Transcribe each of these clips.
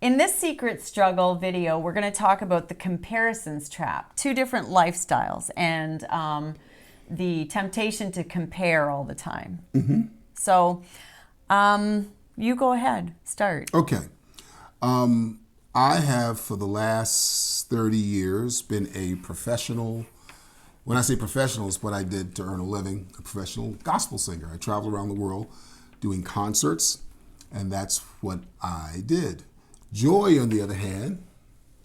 In this secret struggle video, we're going to talk about the comparisons trap, two different lifestyles, and the temptation to compare all the time. Mm-hmm. So, you go ahead, start. Okay. I have, for the last 30 years, been a professional. When I say professional, it's what I did to earn a living, a professional gospel singer. I traveled around the world doing concerts, and that's what I did. Joy, on the other hand,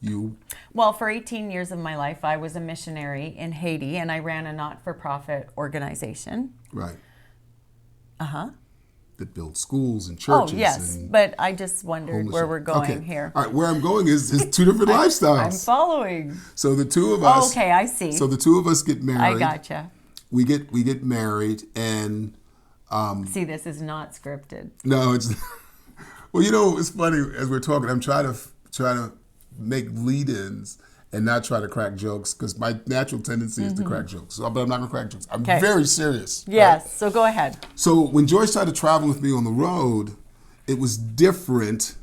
you... Well, for 18 years of my life, I was a missionary in Haiti, and I ran a not-for-profit organization. Right. Uh-huh. That built schools and churches. Oh, yes, but I just wondered where we're going here. All right, where I'm going is two different lifestyles. I'm following. So the two of us... Oh, okay, I see. So the two of us get married. I gotcha. We get married, and... See, this is not scripted. No, it's... Well, you know, it's funny, as we're talking, I'm trying to make lead-ins and not try to crack jokes, because my natural tendency is to crack jokes. So, but I'm not going to crack jokes. I'm very serious. Yes, right? So go ahead. So when Joyce started traveling with me on the road, it was different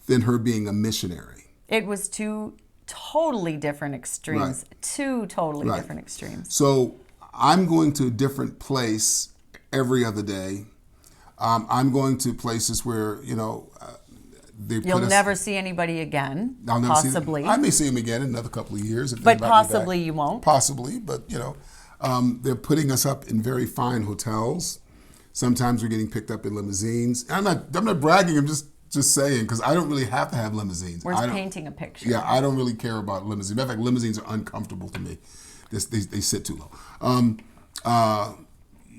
than her being a missionary. It was two totally different extremes. Right. Two totally different extremes. So I'm going to a different place every other day. I'm going to places where, you know, you'll never see anybody again. I'll never possibly. I may see them again in another couple of years. If but possibly you won't. Possibly, but you know, they're putting us up in very fine hotels. Sometimes we're getting picked up in limousines. I'm not bragging. I'm just saying, because I don't really have to have limousines. We're painting a picture. Yeah, I don't really care about limousines. Matter of fact, limousines are uncomfortable to me. They sit too low.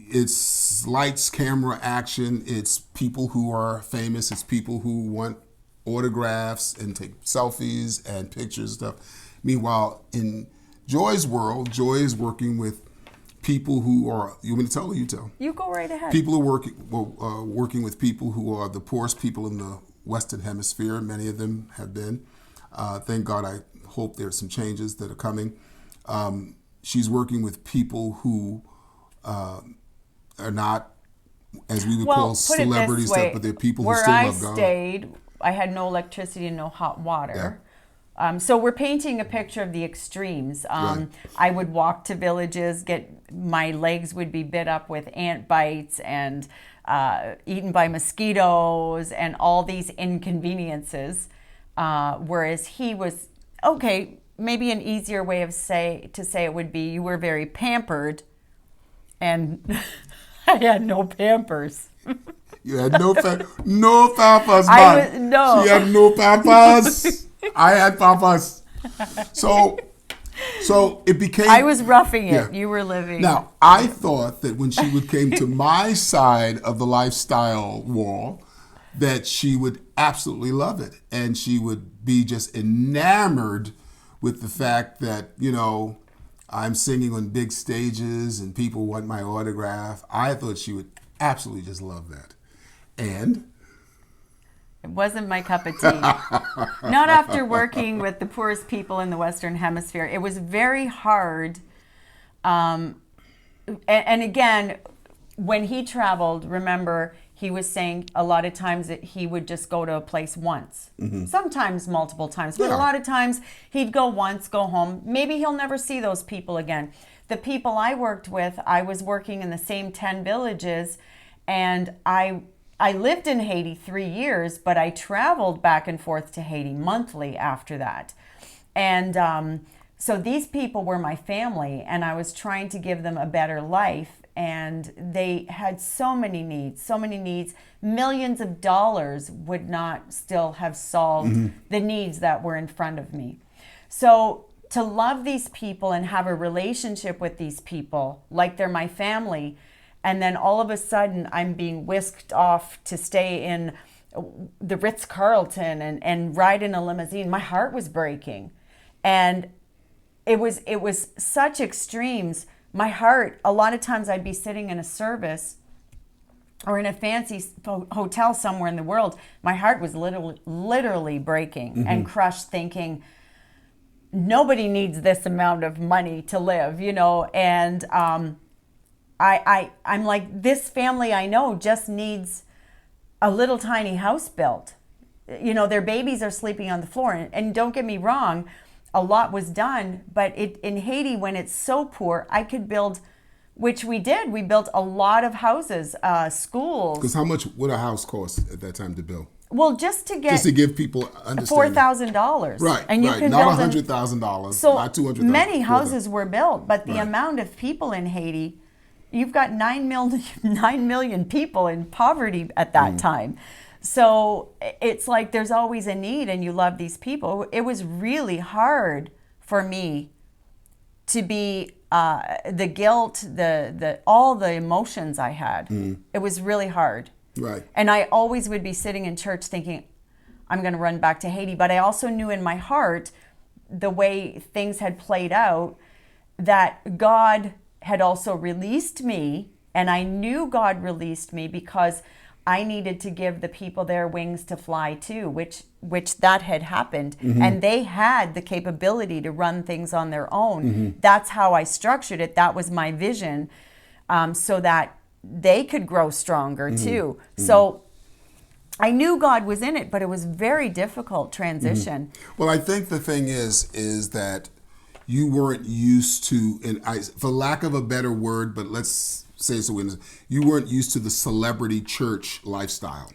It's lights, camera, action. It's people who are famous. It's people who want autographs and take selfies and pictures and stuff. Meanwhile, in Joy's world, Joy is working with people who are, you want me to tell or you tell? You go right ahead. People are working with people who are the poorest people in the Western Hemisphere. Many of them have been. Thank God, I hope there's some changes that are coming. She's working with people who are not, as we would call celebrities, but they're people who still love God. Where I stayed, I had no electricity and no hot water. Yeah. So we're painting a picture of the extremes. Right. I would walk to villages, my legs would be bit up with ant bites and eaten by mosquitoes and all these inconveniences. Whereas he was, maybe an easier way to say it would be, you were very pampered, and I had no Pampers. You had no Pampers, man. No. She had no Pampers. I had Pampers. So it became... I was roughing it. Yeah. You were living... Now, I thought that when she came to my side of the lifestyle wall, that she would absolutely love it. And she would be just enamored with the fact that, you know, I'm singing on big stages and people want my autograph. I thought she would absolutely just love that. And? It wasn't my cup of tea. Not after working with the poorest people in the Western Hemisphere. It was very hard. And again, when he traveled, remember, he was saying a lot of times that he would just go to a place once. Mm-hmm. Sometimes multiple times. But a lot of times he'd go once, go home. Maybe he'll never see those people again. The people I worked with, I was working in the same 10 villages, and I lived in Haiti 3 years, but I traveled back and forth to Haiti monthly after that. And so these people were my family, and I was trying to give them a better life. And they had so many needs. Millions of dollars would not still have solved the needs that were in front of me. So to love these people and have a relationship with these people like they're my family, and then all of a sudden I'm being whisked off to stay in the Ritz-Carlton and ride in a limousine, my heart was breaking. And it was such extremes. My heart, a lot of times I'd be sitting in a service or in a fancy hotel somewhere in the world. My heart was literally breaking and crushed, thinking, nobody needs this amount of money to live, you know. And I'm like, this family I know just needs a little tiny house built. their babies are sleeping on the floor. And don't get me wrong, a lot was done, but in Haiti, when it's so poor, I could build, which we did. We built a lot of houses, schools. Because how much would a house cost at that time to build? Well, just to give people understanding. $4,000. Right, and you right. can Not build $100,000, so not $200,000. Many houses were built, but the Right. amount of people in Haiti, you've got 9 million people in poverty at that time. So it's like there's always a need, and you love these people. It was really hard for me to be the guilt, the all the emotions I had. It was really hard. Right. And I always would be sitting in church thinking, I'm going to run back to Haiti. But I also knew in my heart, the way things had played out, that God had also released me. And I knew God released me because I needed to give the people their wings to fly too, which that had happened. And they had the capability to run things on their own. That's how I structured it. That was my vision, so that they could grow stronger too. So I knew God was in it, but it was very difficult transition. Well, I think the thing is that you weren't used to, and for lack of a better word, but let's say so, you weren't used to the celebrity church lifestyle.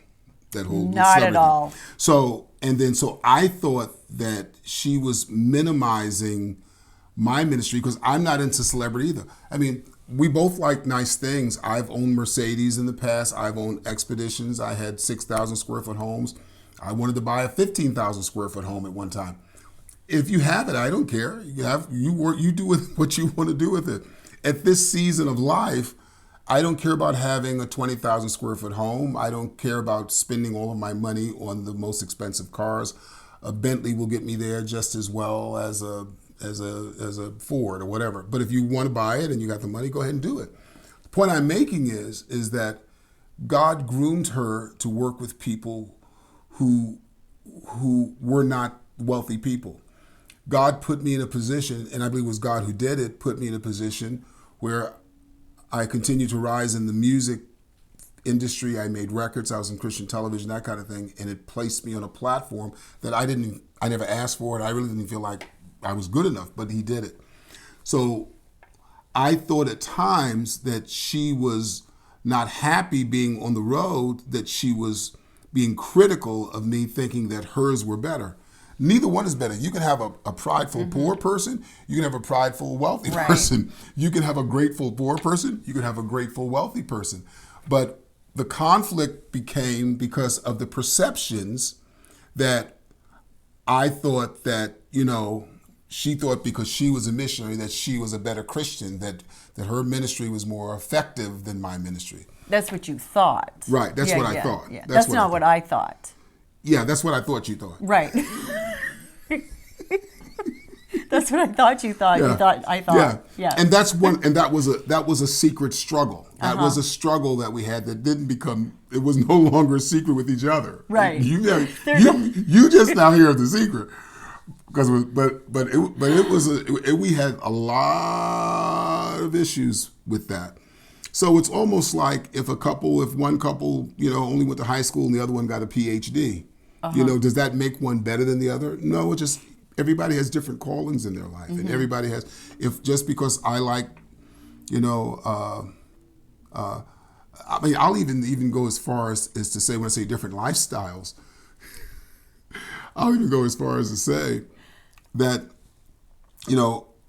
That whole Not at all. So I thought that she was minimizing my ministry because I'm not into celebrity either. I mean, we both like nice things. I've owned Mercedes in the past. I've owned Expeditions. I had 6,000 square foot homes. I wanted to buy a 15,000 square foot home at one time. If you have it, I don't care. You do with what you want to do with it. At this season of life, I don't care about having a 20,000 square foot home. I don't care about spending all of my money on the most expensive cars. A Bentley will get me there just as well as a Ford or whatever. But if you want to buy it and you got the money, go ahead and do it. The point I'm making is that God groomed her to work with people who were not wealthy people. God put me in a position, and I believe it was God who did it, put me in a position where I continued to rise in the music industry. I made records. I was in Christian television, that kind of thing, and it placed me on a platform that I never asked for it. I really didn't feel like I was good enough, but he did it. So I thought at times that she was not happy being on the road, that she was being critical of me, thinking that hers were better. Neither one is better. You can have a prideful poor person. You can have a prideful wealthy person. You can have a grateful poor person. You can have a grateful wealthy person. But the conflict became because of the perceptions that I thought that, she thought because she was a missionary that she was a better Christian, that her ministry was more effective than my ministry. That's what you thought. Right. That's what I thought. Yeah. That's not what I thought. Yeah, that's what I thought you thought. Right. That's what I thought you thought. Yeah. You thought I thought. Yeah. And that was a secret struggle. That was a struggle that we had that didn't become. It was no longer a secret with each other. Right. You just now hear of the secret. Because we had a lot of issues with that. So it's almost like if one couple, only went to high school and the other one got a PhD, does that make one better than the other? No, everybody has different callings in their life, and everybody has. Just because I like, I'll even go as far as to say, when I say different lifestyles, I'll even go as far as to say that,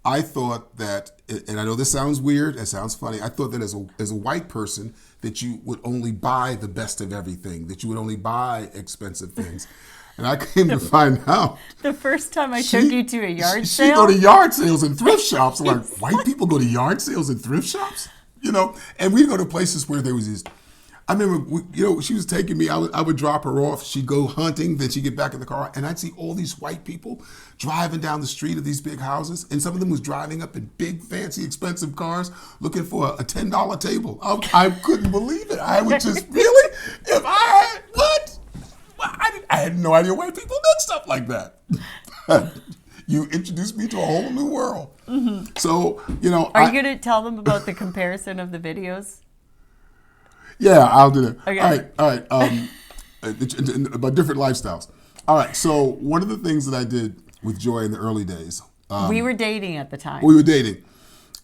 I thought that, and I know this sounds weird, it sounds funny, I thought that as a white person, that you would only buy the best of everything, that you would only buy expensive things. And I came to find out. The first time I took you to a yard sale? She go to yard sales and thrift shops. I'm like, white people go to yard sales and thrift shops? And we go to places where there was these. I remember, she was taking me, I would drop her off. She'd go hunting, then she'd get back in the car, and I'd see all these white people driving down the street of these big houses, and some of them was driving up in big, fancy, expensive cars looking for a $10 table. I couldn't believe it. I would just, really? If I had, what? I had no idea white people did stuff like that. You introduced me to a whole new world. So, Are you going to tell them about the comparison of the videos? Yeah, I'll do that. Okay. All right. about different lifestyles. All right. So one of the things that I did with Joy in the early days, we were dating at the time. we were dating,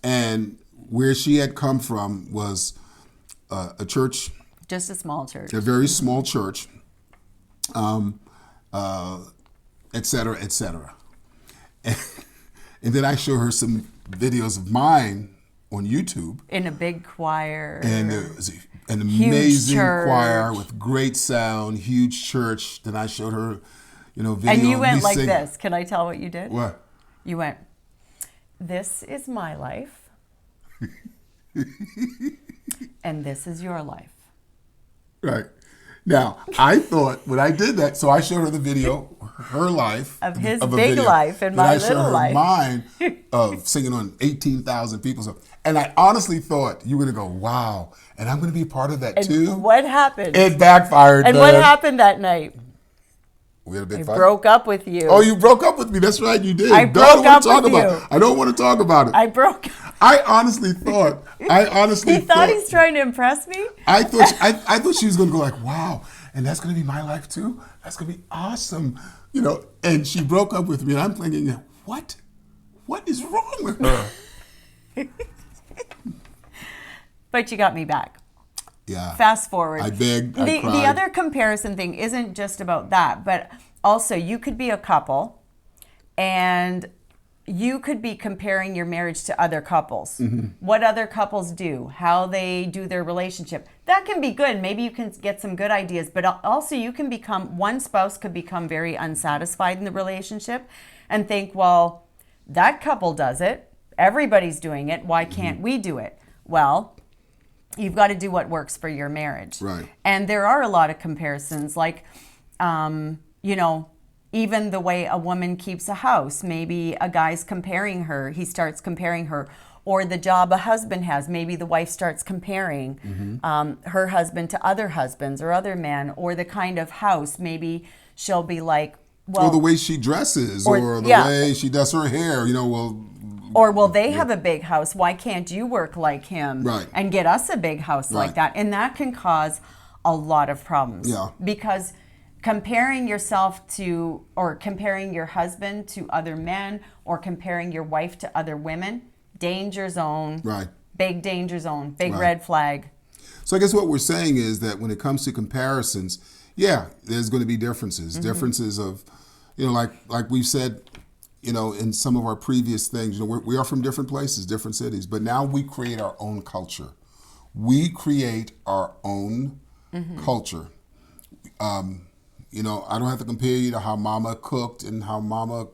and where she had come from was a church, Just a small church. a very small church, et cetera, et cetera. And then I show her some videos of mine on YouTube. In a big choir. And it was an amazing church. choir with great sound, huge church. Then I showed her, video And you of went me like singing. this. Can I tell what you did? What? You went, this is my life. And this is your life. Right. Now, I thought when I did that, so I showed her the video, her life. Of his a big video. life and Then my I showed little her life. mine of singing on 18,000 people. So, and I honestly thought you were going to go, wow, and I'm going to be part of that And too. what happened? It backfired. And what happened that night? We had a big I fight. broke up with you. Oh, you broke up with me. That's right, you did. I Don't broke wanna up talk with about you. it. I don't want to talk about it. I broke. I honestly thought. He thought he's trying to impress me. I thought she was going to go like, wow, and that's going to be my life too. That's going to be awesome, And she broke up with me, and I'm thinking, what? What is wrong with her? But you got me back. Yeah. Fast forward. I begged. I The cried. other comparison thing isn't just about that, but also you could be a couple and you could be comparing your marriage to other couples. Mm-hmm. What other couples do, how they do their relationship. That can be good. Maybe you can get some good ideas, but also you can one spouse could become very unsatisfied in the relationship and think, well, that couple does it. Everybody's doing it. Why can't we do it? Well, you've got to do what works for your marriage. Right. And there are a lot of comparisons, like, even the way a woman keeps a house. Maybe a guy's comparing her. He starts comparing her. Or the job a husband has. Maybe the wife starts comparing her husband to other husbands or other men. Or the kind of house. Maybe she'll be like, well... Or the way she dresses, or the way she does her hair, Or, well, they have a big house. Why can't you work like him Right. and get us a big house like that? And that can cause a lot of problems. Yeah. Because comparing yourself to, or comparing your husband to other men, or comparing your wife to other women, danger zone. Right. Big danger zone. Big Right. red flag. So I guess what we're saying is that when it comes to comparisons, there's going to be differences. Mm-hmm. Differences of, like we've said, in some of our previous things, we are from different places, different cities, but now we create our own culture. We create our own culture. I don't have to compare you to how mama cooked and how mama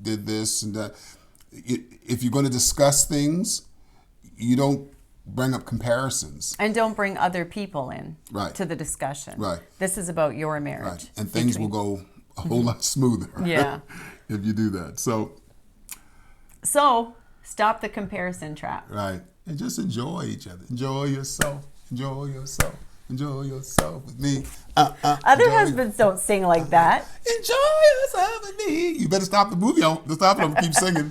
did this and that. If you're going to discuss things, you don't bring up comparisons. And don't bring other people in Right. to the discussion. Right. This is about your marriage. Right. And things will go a whole lot smoother. Yeah. If you do that. So, stop the comparison trap. right. And just enjoy each other. Enjoy yourself. Enjoy yourself. Enjoy yourself with me. Other husbands don't sing like that. Enjoy yourself with me. You better stop the movie. Stop it. I'm keep singing.